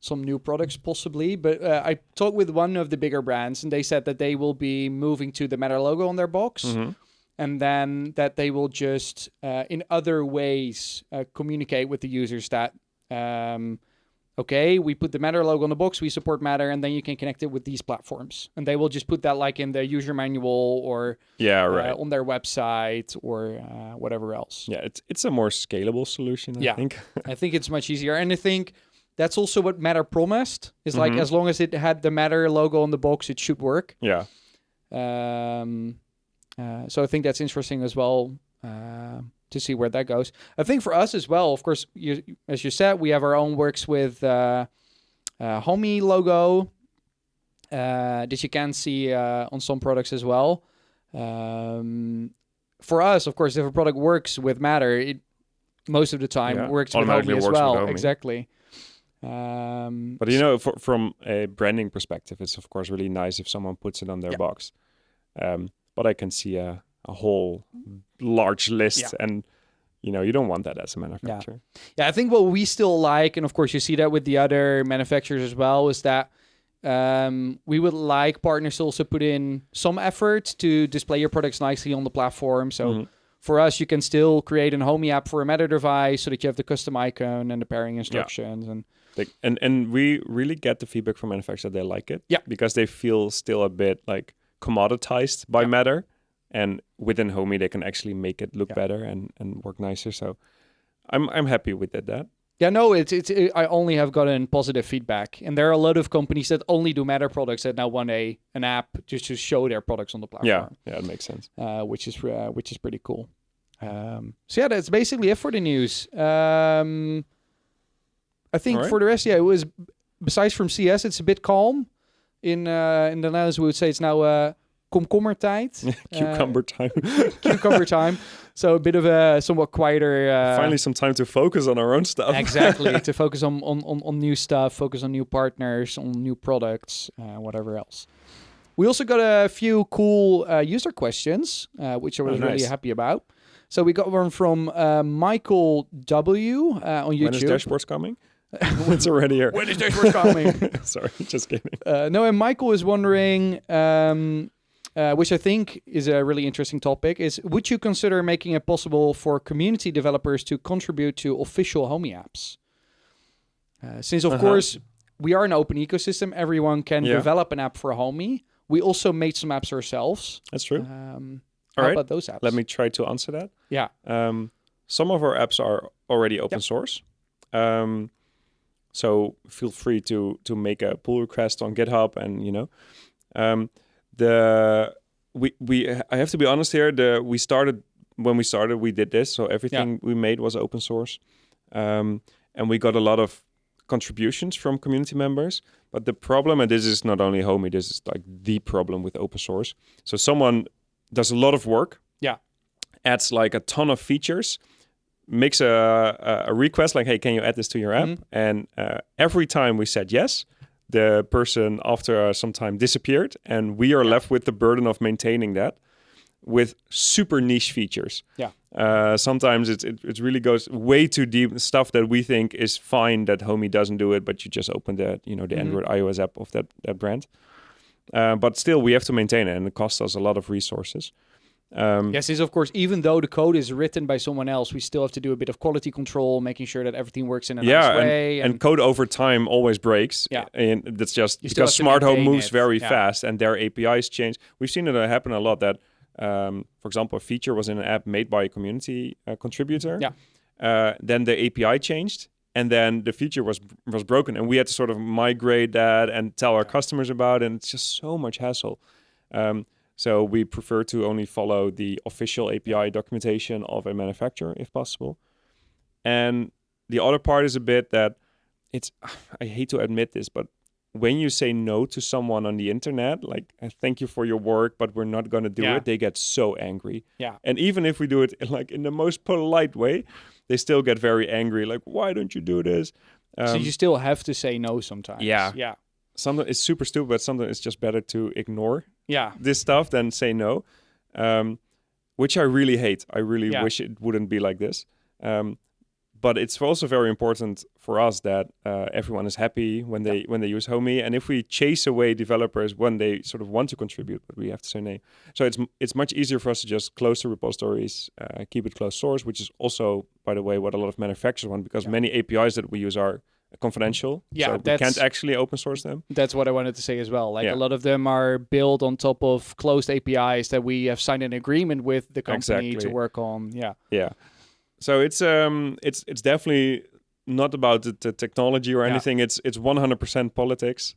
A: some new products possibly. But I talked with one of the bigger brands, and they said that they will be moving to the Matter logo on their box.
B: Mm-hmm.
A: And then that they will just, in other ways, communicate with the users that, okay, we put the Matter logo on the box, we support Matter, and then you can connect it with these platforms. And they will just put that like in the user manual or on their website or whatever else.
B: Yeah, it's a more scalable solution, I think.
A: I think it's much easier. And I think that's also what Matter promised. Is like, as long as it had the Matter logo on the box, it should work.
B: Yeah.
A: So I think that's interesting as well to see where that goes. I think for us as well, of course, as you said, we have our own works with Homey logo that you can see on some products as well. For us, of course, if a product works with Matter, it most of the time works with Homey as well. Homey. Exactly.
B: But you know, from a branding perspective, it's of course really nice if someone puts it on their box. But I can see a whole large list, and you don't want that as a manufacturer.
A: Yeah, I think what we still like, and of course you see that with the other manufacturers as well, is that we would like partners to also put in some effort to display your products nicely on the platform. So for us, you can still create a Homey app for a Matter device so that you have the custom icon and the pairing instructions.
B: And we really get the feedback from manufacturers that they like it. Yeah, because they feel still a bit like commoditized by Matter, and within Homey they can actually make it look better and work nicer. So I'm happy with that.
A: Yeah, no, it's I only have gotten positive feedback, and there are a lot of companies that only do Matter products that now want an app just to show their products on the platform.
B: Yeah, it makes sense.
A: Which is pretty cool. So yeah, that's basically it for the news. I think for the rest, it was, besides from CS, it's a bit calm. In the Netherlands, we would say it's now komkommertijd.
B: Cucumber time.
A: Cucumber time. So a bit of a somewhat quieter...
B: Finally some time to focus on our own stuff.
A: Exactly. To focus on new stuff, focus on new partners, on new products, whatever else. We also got a few cool user questions, which I was really happy about. So we got one from Michael W. On YouTube.
B: When is dashboards coming? It's already here.
A: When is dashboard coming?
B: Sorry, just kidding.
A: No, and Michael is wondering, which I think is a really interesting topic, is would you consider making it possible for community developers to contribute to official Homey apps? Since, of course, we are an open ecosystem, everyone can develop an app for Homey. We also made some apps ourselves.
B: That's true.
A: How about those apps?
B: Let me try to answer that.
A: Yeah.
B: Some of our apps are already open source. So feel free to make a pull request on GitHub, and I have to be honest here. When we started, we did this, so everything we made was open source, and we got a lot of contributions from community members. But the problem, and this is not only Homey, this is like the problem with open source. So someone does a lot of work, adds like a ton of features, makes a request like, hey, can you add this to your app? And every time we said yes, the person after some time disappeared, and we are left with the burden of maintaining that with super niche features. Sometimes it really goes way too deep, stuff that we think is fine that Homey doesn't do it, but you just open the Android iOS app of that brand. But still, we have to maintain it, and it costs us a lot of resources.
A: Yes, of course, even though the code is written by someone else, we still have to do a bit of quality control, making sure that everything works in a nice way.
B: And code over time always breaks. And that's just because smart home moves very fast, and their APIs change. We've seen it happen a lot that, for example, a feature was in an app made by a community contributor. Then the API changed, and then the feature was broken, and we had to sort of migrate that and tell our customers about it, and it's just so much hassle. So we prefer to only follow the official API documentation of a manufacturer if possible. And the other part is a bit that I hate to admit this, but when you say no to someone on the internet, like, thank you for your work, but we're not going to do it, they get so angry.
A: Yeah.
B: And even if we do it in the most polite way, they still get very angry. Like, why don't you do this?
A: So you still have to say no sometimes.
B: Yeah.
A: Yeah.
B: Something is super stupid, but sometimes it's just better to ignore this stuff than say no, which I really hate. I really wish it wouldn't be like this. But it's also very important for us that everyone is happy when they use Homey. And if we chase away developers when they sort of want to contribute, but we have to say no. So it's much easier for us to just close the repositories, keep it closed source, which is also, by the way, what a lot of manufacturers want, because many APIs that we use are confidential.
A: Yeah,
B: so we can't actually open source them.
A: That's what I wanted to say as well. Like a lot of them are built on top of closed APIs that we have signed an agreement with the company to work on. Yeah.
B: Yeah. So it's definitely not about the technology or anything. It's 100% politics,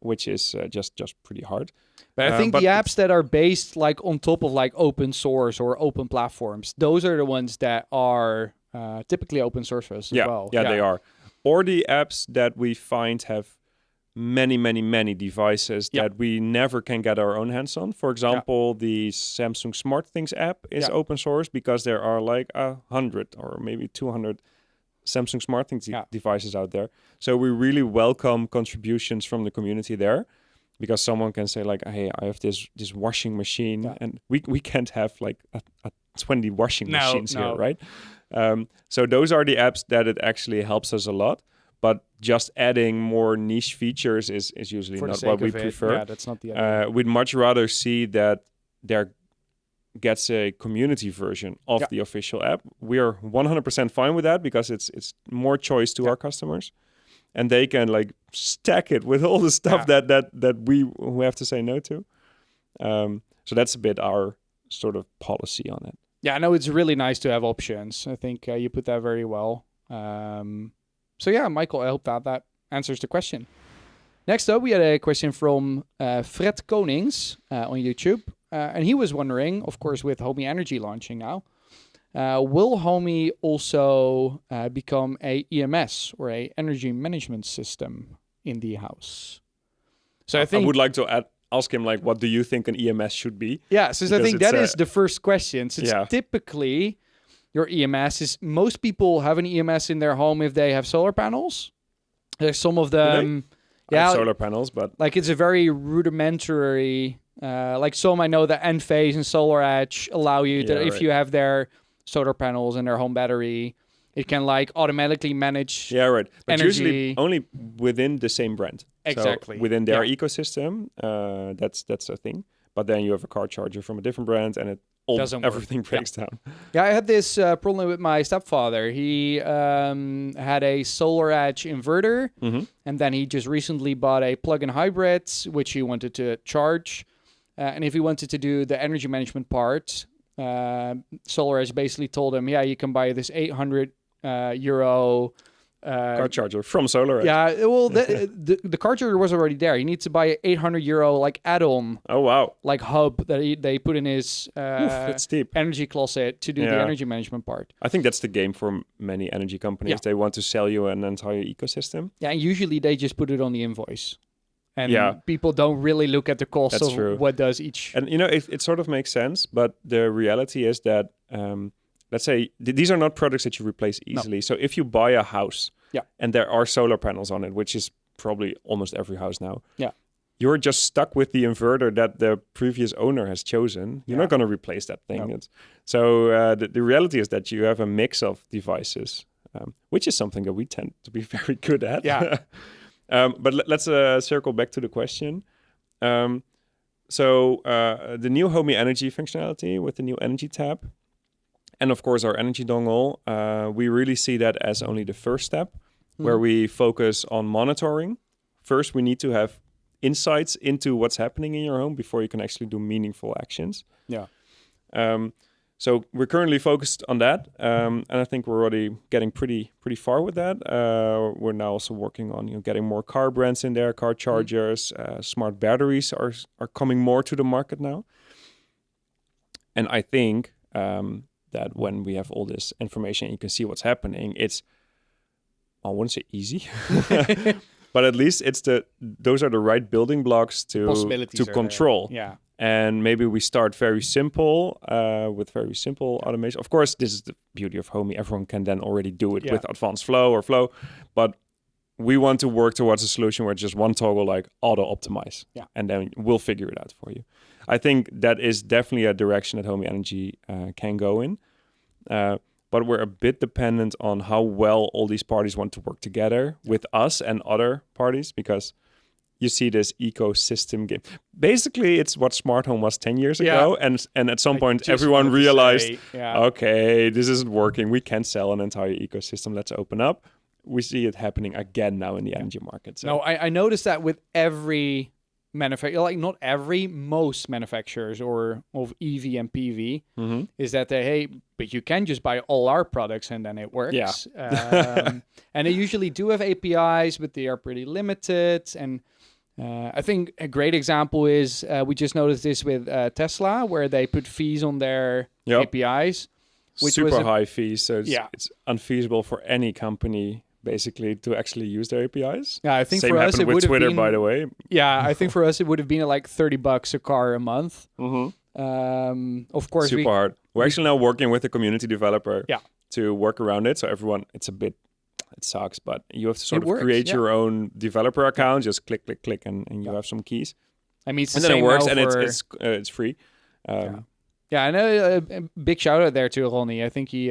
B: which is just pretty hard.
A: But I think the apps that are based like on top of like open source or open platforms, those are the ones that are typically open source as well.
B: Yeah, they are. Or the apps that we find have many devices that we never can get our own hands on. For example, the Samsung SmartThings app is open source because there are like 100 or maybe 200 Samsung SmartThings devices out there. So we really welcome contributions from the community there, because someone can say like, hey, I have this washing machine, and we can't have like a 20 washing machines here, right? So those are the apps that it actually helps us a lot. But just adding more niche features is usually not what we prefer.
A: Yeah, that's not the idea.
B: We'd much rather see that there gets a community version of the official app. We are 100% fine with that because it's more choice to our customers, and they can like stack it with all the stuff that we have to say no to. So that's a bit our sort of policy on it.
A: Yeah, I know it's really nice to have options. I think you put that very well. So yeah, Michael, I hope that answers the question. Next up, we had a question from Fred Konings on YouTube. And he was wondering, of course, with Homey Energy launching now, will Homey also become a EMS or a energy management system in the house? So I
B: would like to ask him, like, what do you think an EMS should be?
A: Yeah, so I think that is the first question. So it's typically... Your EMS is, most people have an EMS in their home if they have solar panels. There's some of them,
B: solar panels, but
A: like it's a very rudimentary. Like some I know that Enphase and SolarEdge allow you to, if you have their solar panels and their home battery, it can like automatically manage.
B: Yeah, right. But
A: energy.
B: Usually only within the same brand.
A: Exactly.
B: So within their ecosystem, that's a thing. But then you have a car charger from a different brand, and everything breaks down.
A: Yeah, I had this problem with my stepfather. He had a SolarEdge inverter, and then he just recently bought a plug-in hybrid, which he wanted to charge. And if he wanted to do the energy management part, SolarEdge basically told him, yeah, you can buy this 800 euro
B: car charger from SolarEdge.
A: Yeah, well, the car charger was already there. He needs to buy an 800 euro like add-on.
B: Oh wow!
A: Like hub that they put in his
B: that's steep.
A: energy closet to do the energy management part.
B: I think that's the game for many energy companies. Yeah. They want to sell you an entire ecosystem.
A: Yeah, and usually they just put it on the invoice. And people don't really look at the cost of what does each.
B: And you know, it sort of makes sense, but the reality is that let's say these are not products that you replace easily. No. So if you buy a house and there are solar panels on it, which is probably almost every house now, you're just stuck with the inverter that the previous owner has chosen. You're not going to replace that thing. No. So the reality is that you have a mix of devices, which is something that we tend to be very good at.
A: Yeah.
B: But let's circle back to the question. So the new Homey Energy functionality with the new Energy tab, and of course our Energy Dongle, we really see that as only the first step, where we focus on monitoring. First, we need to have insights into what's happening in your home before you can actually do meaningful actions.
A: Yeah.
B: So we're currently focused on that, and I think we're already getting pretty far with that. We're now also working on getting more car brands in there, car chargers, smart batteries are coming more to the market now. And I think that when we have all this information, you can see what's happening. It's, I wouldn't say easy, but at least those are the right building blocks to
A: Possibilities are
B: control.
A: there. Yeah.
B: And maybe we start very simple with very simple automation. Of course, this is the beauty of Homey. Everyone can then already do it with advanced flow, but we want to work towards a solution where it's just one toggle, like auto optimize, and then we'll figure it out for you. I think that is definitely a direction that Homey Energy can go in. But we're a bit dependent on how well all these parties want to work together with us and other parties, because you see this ecosystem game. Basically, it's what smart home was 10 years ago. And at some point, everyone realized, okay, this isn't working. We can't sell an entire ecosystem. Let's open up. We see it happening again now in the energy market. So.
A: No, I noticed that with every manufacturer, like not every, most manufacturers of EV and PV, is that but you can just buy all our products and then it works. Yeah. And they usually do have APIs, but they are pretty limited. And I think a great example is we just noticed this with Tesla, where they put fees on their APIs. Which
B: super high fees. So it's unfeasible for any company basically to actually use their APIs.
A: Yeah, I think
B: Same
A: for us it
B: with
A: would have
B: Twitter,
A: been,
B: by the way.
A: Yeah, I think for us it would have been like $30 a car a month. Of course,
B: super hard. We're actually now working with a community developer to work around it. So everyone, it sucks, but you have to sort of create your own developer account. Just click, and you have some keys.
A: I mean, it's
B: and
A: the
B: then
A: same
B: it works,
A: now
B: and it's free.
A: Yeah, I know. A big shout out there to Ronnie. I think he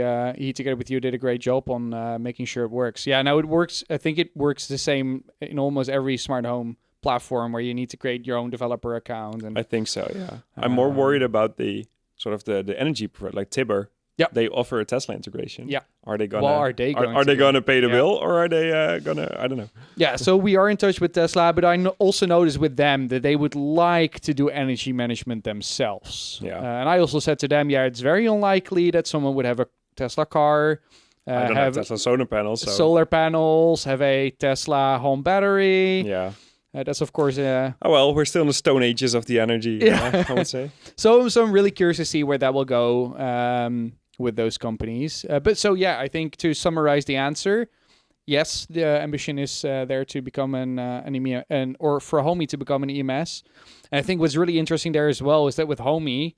A: together with you did a great job on making sure it works. Yeah, now it works. I think it works the same in almost every smart home platform where you need to create your own developer account. And
B: I think so. Yeah, I'm more worried about the sort of the energy provider, like Tibber. Yeah, they offer a Tesla integration. Yeah, are they gonna? Well, are they going to pay the bill, or are they gonna? I don't know.
A: Yeah, so we are in touch with Tesla, but I also noticed with them that they would like to do energy management themselves. Yeah, and I also said to them, it's very unlikely that someone would have a Tesla car,
B: I don't have Tesla solar panels,
A: have a Tesla home battery. Yeah. That's of course. Oh
B: well, we're still in the stone ages of the energy. I would say.
A: So I'm really curious to see where that will go. With those companies. I think to summarize the answer, yes, the ambition is there to become an EMS, or for Homey to become an EMS. And I think what's really interesting there as well is that with Homey,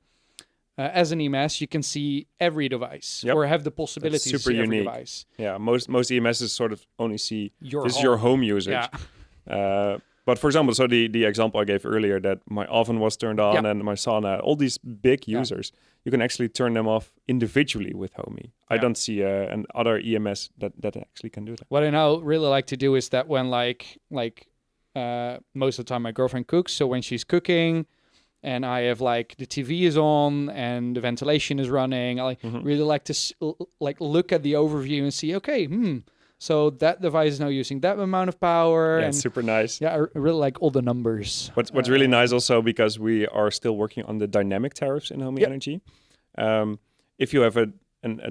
A: as an EMS, you can see every device or have the possibility to see every device.
B: Yeah, most EMSs sort of only see your home usage. Yeah. But for example, so the example I gave earlier, that my oven was turned on and my sauna, all these big users, you can actually turn them off individually with Homey. I don't see an other EMS that actually can do that.
A: What I now really like to do is that when like most of the time my girlfriend cooks, so when she's cooking and I have like the TV is on and the ventilation is running, I really like to look at the overview and see, so that device is now using that amount of power.
B: Yeah, it's super nice.
A: Yeah, I really like all the numbers.
B: What's really nice also, because we are still working on the dynamic tariffs in Homey Energy. If you have a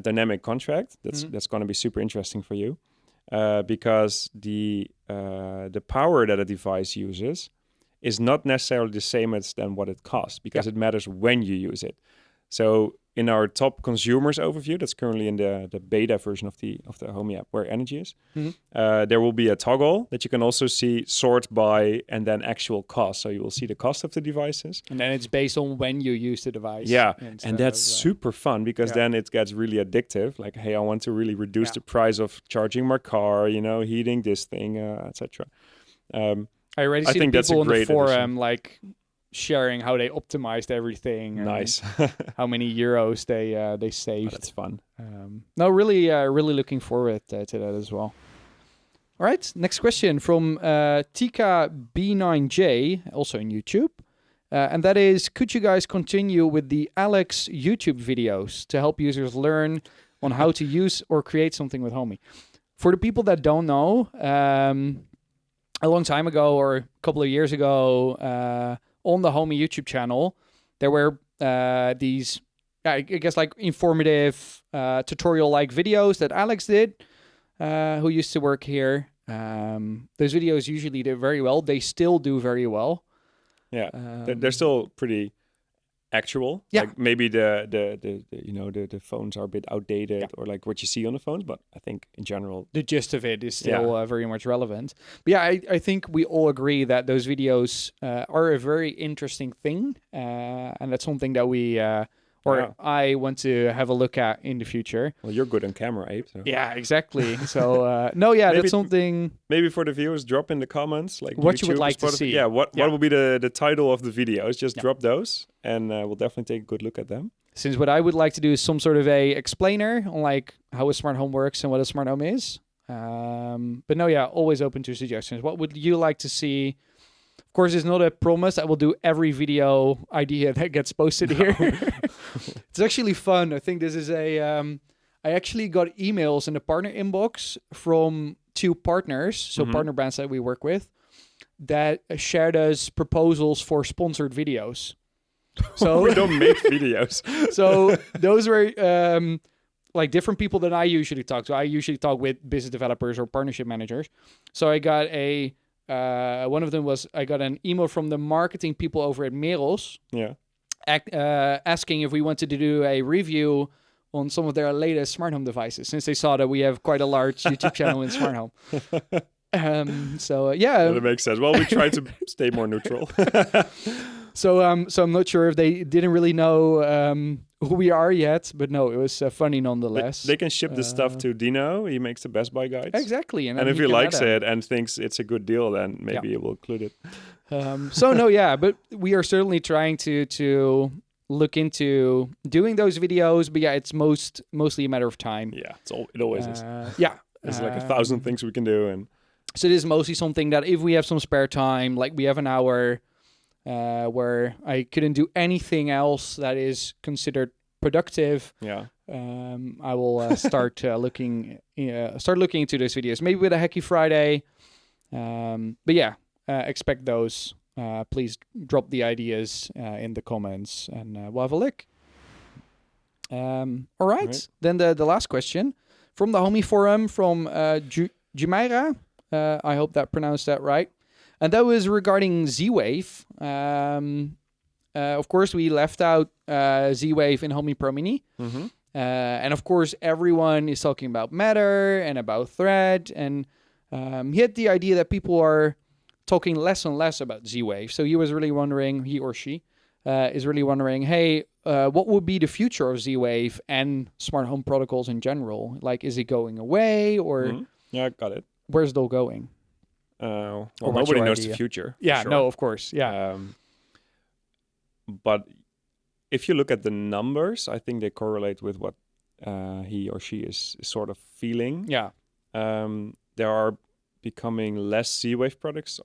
B: dynamic contract, that's going to be super interesting for you, because the power that a device uses is not necessarily the same as than what it costs, because it matters when you use it. So in our top consumers overview, that's currently in the beta version of the Homey app where energy is, there will be a toggle that you can also see sort by and then actual cost. So you will see the cost of the devices.
A: And then it's based on when you use the device.
B: Yeah, and that's super fun, because then it gets really addictive. Like, hey, I want to really reduce the price of charging my car, heating this thing, etc.
A: I already see people on the forum sharing how they optimized everything.
B: Nice.
A: How many euros they saved.
B: That's fun.
A: Really looking forward to that as well. All right, next question from Tika B9J, also on YouTube. And that is, could you guys continue with the Alex YouTube videos to help users learn on how to use or create something with Homey? For the people that don't know, a long time ago or a couple of years ago, on the Homey YouTube channel, there were these, I guess, like informative tutorial-like videos that Alex did, who used to work here. Those videos usually did very well. They still do very well.
B: Yeah, they're still pretty actual.
A: Yeah.
B: Like maybe the phones are a bit outdated or like what you see on the phones, but I think in general
A: the gist of it is still very much relevant. But yeah, I think we all agree that those videos are a very interesting thing, and that's something that I want to have a look at in the future.
B: Well, you're good on camera, Abe. So.
A: Yeah, exactly. So that's something.
B: Maybe for the viewers, drop in the comments like
A: what
B: YouTube,
A: you would like to see.
B: Yeah, what will be the title of the videos? Just drop those, and we'll definitely take a good look at them.
A: Since what I would like to do is some sort of a explainer on like how a smart home works and what a smart home is. But no, always open to suggestions. What would you like to see? Of course, it's not a promise. I will do every video idea that gets posted here. It's actually fun. I think this is I actually got emails in the partner inbox from 2 partners, so partner brands that we work with, that shared us proposals for sponsored videos. So
B: we don't make videos.
A: So those were like different people that I usually talk to. I usually talk with business developers or partnership managers. So I got one of them was I got an email from the marketing people over at Merels.
B: Yeah.
A: Asking if we wanted to do a review on some of their latest smart home devices, since they saw that we have quite a large YouTube channel in smart home.
B: That makes sense. Well, we try to stay more neutral.
A: So I'm not sure if they didn't really know who we are yet, but no, it was funny nonetheless.
B: They can ship this stuff to Dino. He makes the Best Buy guides.
A: Exactly.
B: And if he likes it and thinks it's a good deal, then maybe he will include it.
A: But we are certainly trying to look into doing those videos. But it's mostly a matter of time.
B: Yeah, it always is. There's like 1,000 things we can do. And
A: so it is mostly something that if we have some spare time, like we have an hour where I couldn't do anything else that is considered productive.
B: Yeah.
A: I will start looking into those videos. Maybe with a Hacky Friday. Expect those. Please drop the ideas in the comments, and we'll have a look. All right. Then the last question from the Homey forum from Jumeirah. I hope that pronounced that right. And that was regarding Z-Wave. Of course, we left out Z-Wave in Homey Pro Mini.
B: Mm-hmm.
A: And of course, everyone is talking about Matter and about Thread. And he had the idea that people are talking less and less about Z-Wave. So he was really wondering, he or she is really wondering, hey, what would be the future of Z-Wave and smart home protocols in general? Like, is it going away or...
B: Mm-hmm. Yeah, got it.
A: Where's it all going?
B: Well, nobody knows the future.
A: Yeah, sure. No, of course. Yeah.
B: But if you look at the numbers, I think they correlate with what he or she is sort of feeling.
A: Yeah.
B: There are becoming less Z-Wave products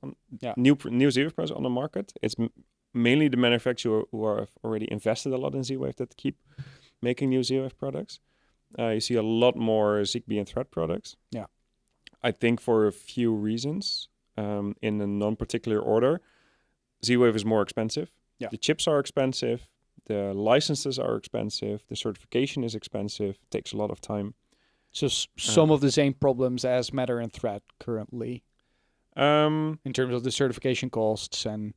B: new Z-Wave products on the market. It's mainly the manufacturer who have already invested a lot in Z-Wave that keep making new Z-Wave products. You see a lot more Zigbee and Thread products.
A: Yeah.
B: I think for a few reasons, in a non-particular order, Z-Wave is more expensive.
A: Yeah.
B: The chips are expensive. The licenses are expensive. The certification is expensive. It takes a lot of time.
A: Just some of the same problems as Matter and Thread currently. In terms of the certification costs and...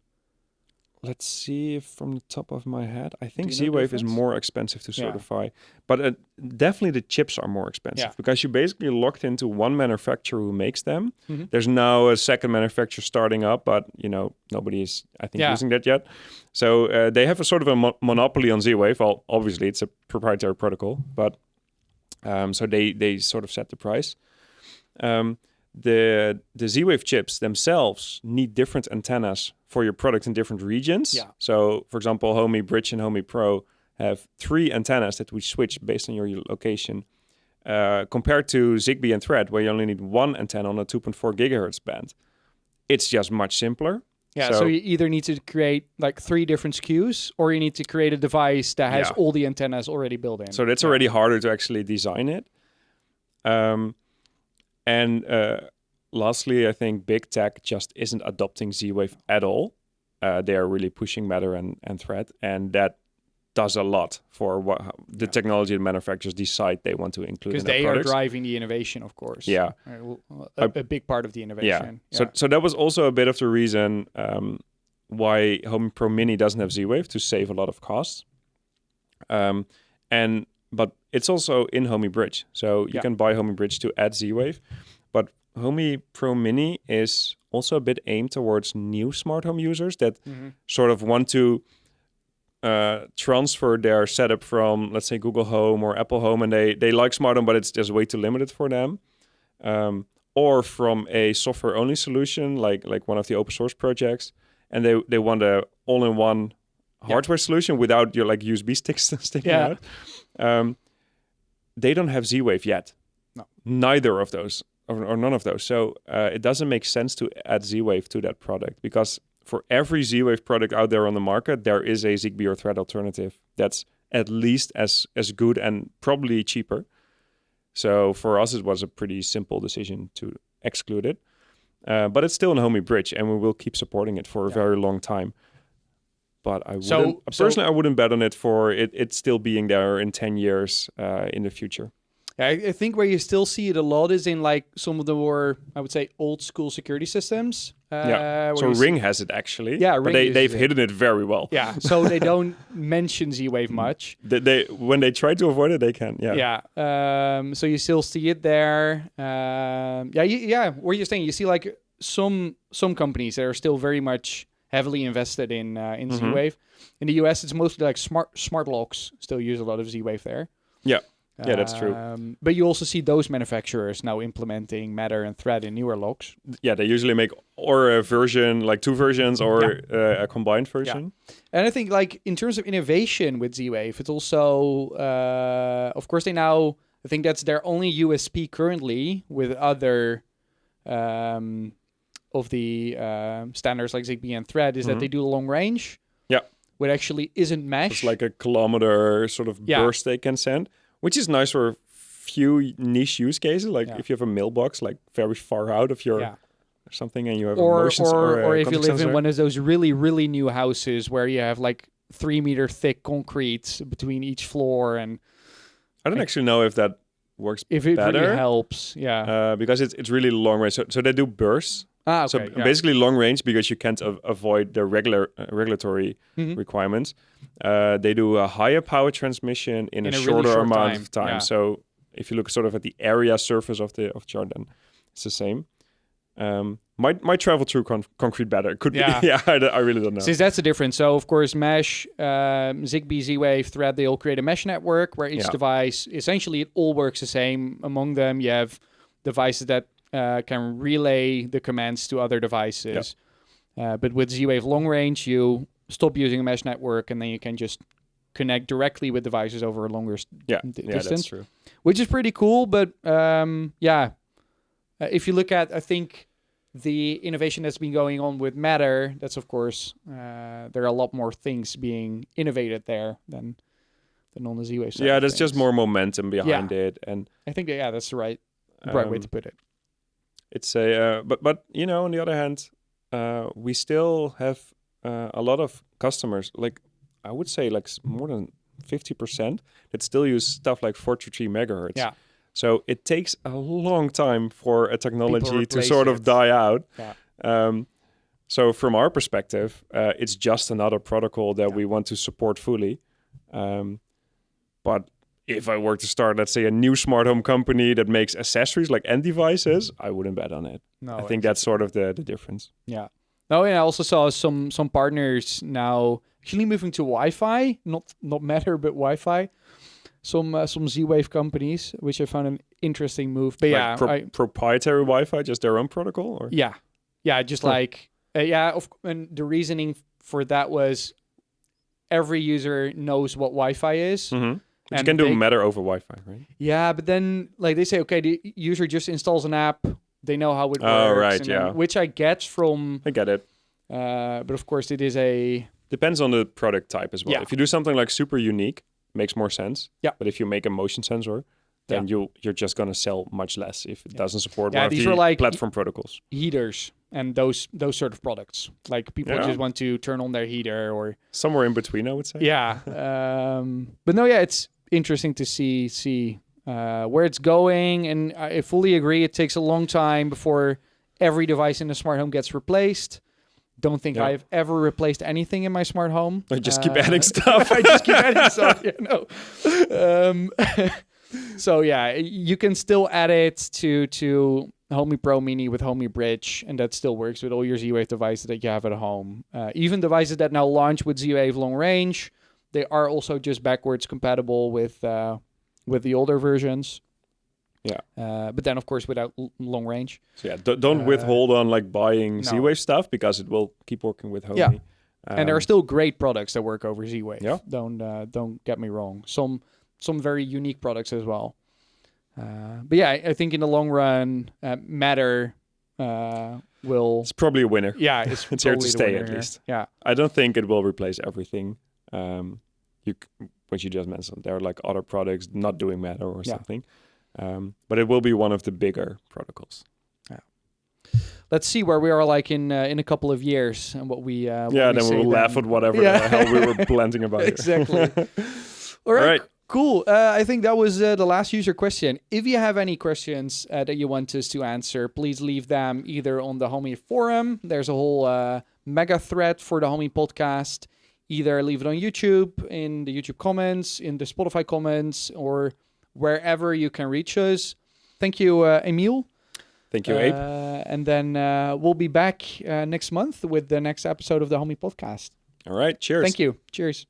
B: Let's see if from the top of my head. I think Z-Wave is more expensive to certify. But definitely the chips are more expensive because you basically locked into one manufacturer who makes them. Mm-hmm. There's now a second manufacturer starting up, but nobody is, I think, using that yet. So they have a sort of a monopoly on Z-Wave. Well, obviously it's a proprietary protocol, but so they sort of set the price. The Z-Wave chips themselves need different antennas for your product in different regions.
A: Yeah.
B: So, for example, Homey Bridge and Homey Pro have 3 antennas that we switch based on your location, compared to Zigbee and Thread, where you only need 1 antenna on a 2.4 gigahertz band. It's just much simpler.
A: Yeah, so you either need to create like 3 different SKUs, or you need to create a device that has all the antennas already built in.
B: So that's already harder to actually design it. Lastly, I think big tech just isn't adopting Z-Wave at all. They are really pushing Matter and Thread, and that does a lot for what the technology the manufacturers decide they want to include in their products.
A: Because they are driving the innovation, of course.
B: Yeah.
A: A big part of the innovation.
B: Yeah. So that was also a bit of the reason why Homey Pro Mini doesn't have Z-Wave, to save a lot of costs. But it's also in Homey Bridge. So you can buy Homey Bridge to add Z-Wave. But Homey Pro Mini is also a bit aimed towards new smart home users that sort of want to transfer their setup from, let's say, Google Home or Apple Home, and they like smart home, but it's just way too limited for them. Or from a software-only solution, like one of the open source projects, and they want a all-in-one hardware solution without your like USB sticks sticking out. They don't have Z-Wave yet.
A: No.
B: Neither of those, or none of those. So it doesn't make sense to add Z-Wave to that product, because for every Z-Wave product out there on the market, there is a Zigbee or Thread alternative that's at least as good and probably cheaper. So for us, it was a pretty simple decision to exclude it. But it's still in Homey Bridge, and we will keep supporting it for a very long time. But I wouldn't bet on it for it still being there in 10 years in the future.
A: I think where you still see it a lot is in like some of the more, I would say, old school security systems.
B: So Ring has it actually.
A: Yeah,
B: but they've hidden it very well.
A: Yeah, so they don't mention Z-Wave much.
B: When they try to avoid it, they can. Yeah.
A: So you still see it there. What you're saying, you see like some companies that are still very much heavily invested in Z-Wave. In the US, it's mostly like smart locks still use a lot of Z-Wave there.
B: Yeah. Yeah, that's true.
A: But you also see those manufacturers now implementing Matter and Thread in newer locks.
B: Yeah, they usually make or a version, like two versions, or a combined version.
A: Yeah. And I think like in terms of innovation with Z-Wave, it's also, of course, I think that's their only USP currently with other of the standards like Zigbee and Thread is that they do long range. Yeah. Which actually isn't mesh.
B: It's like a kilometer sort of burst they can send. Which is nice for a few niche use cases, like if you have a mailbox like very far out of your or something, and you have
A: or if you live in one of those really, really new houses where you have like 3 meter thick concrete between each floor, and
B: I don't actually know if that works.
A: If it
B: better,
A: really helps,
B: because it's really long range. So they do bursts.
A: Okay,
B: so basically long range because you can't avoid the regulatory requirements. They do a higher power transmission in a shorter
A: really short
B: amount of time. Yeah. So if you look sort of at the area surface of chart, then it's the same. Might travel through concrete better. Could be. Yeah, I really don't know.
A: Since that's the difference. So of course, mesh, Zigbee, Z-Wave, Thread, they all create a mesh network where each device, essentially it all works the same. Among them, you have devices that can relay the commands to other devices. But with Z-Wave long range, you stop using a mesh network, and then you can just connect directly with devices over a longer distance.
B: That's true.
A: Which is pretty cool. But if you look at, I think, the innovation that's been going on with Matter, that's of course, there are a lot more things being innovated there than on the Z-Wave side.
B: Yeah, there's just more momentum behind it. And
A: I think that's the right way to put it.
B: It's a but you know, on the other hand, we still have a lot of customers, like I would say like more than 50% that still use stuff like 433 megahertz. Yeah. So it takes a long time for a technology to sort of die out. Yeah. So from our perspective, it's just another protocol that we want to support fully. But if I were to start, let's say, a new smart home company that makes accessories like end devices, I wouldn't bet on it. No, I think that's sort of the difference.
A: Yeah. Oh, and I also saw some partners now actually moving to Wi-Fi, not Matter, but Wi-Fi. Some Z-Wave companies, which I found an interesting move. But
B: like proprietary Wi-Fi, just their own protocol, or
A: and the reasoning for that was every user knows what Wi-Fi is.
B: Mm-hmm. But you can do Matter over Wi-Fi, right?
A: Yeah, but then like they say, okay, the user just installs an app. They know how it works.
B: Oh, right,
A: which I get from...
B: I get it.
A: But of course, it is
B: depends on the product type as well. Yeah. If you do something like super unique, makes more sense.
A: Yeah.
B: But if you make a motion sensor, then you're just going to sell much less if it doesn't support one of the like platform protocols.
A: Heaters and those sort of products. Like people just want to turn on their heater or...
B: Somewhere in between, I would say.
A: Yeah. But no, it's interesting to see where it's going, and I fully agree it takes a long time before every device in the smart home gets replaced. don't think I've ever replaced anything in my smart home.
B: I just keep adding stuff.
A: I just keep adding stuff. Yeah, no. So yeah, you can still add it to Homey Pro Mini with Homey Bridge, and that still works with all your Z-Wave devices that you have at home. Even devices that now launch with Z-Wave long range, they are also just backwards compatible with the older versions.
B: Yeah.
A: But then, of course, without long range.
B: So yeah, don't withhold on like buying Z-Wave stuff because it will keep working with Homey.
A: Yeah. And there are still great products that work over Z-Wave.
B: Yeah.
A: Don't get me wrong. Some very unique products as well. But yeah, I think in the long run, Matter will...
B: It's probably a winner.
A: Yeah, it's
B: here to stay at least.
A: Yeah.
B: I don't think it will replace everything. What you just mentioned, there are like other products not doing Matter or something. But it will be one of the bigger protocols. Yeah.
A: Let's see where we are like in a couple of years and what we then
B: we'll laugh at whatever the hell we were planting about.
A: Exactly. All right. Cool. I think that was the last user question. If you have any questions that you want us to answer, please leave them either on the Homey forum. There's a whole mega thread for the Homey podcast. Either leave it on YouTube, in the YouTube comments, in the Spotify comments, or wherever you can reach us. Thank you, Emil.
B: Thank you, Abe.
A: And then we'll be back next month with the next episode of the Homey podcast.
B: All right. Cheers.
A: Thank you. Cheers.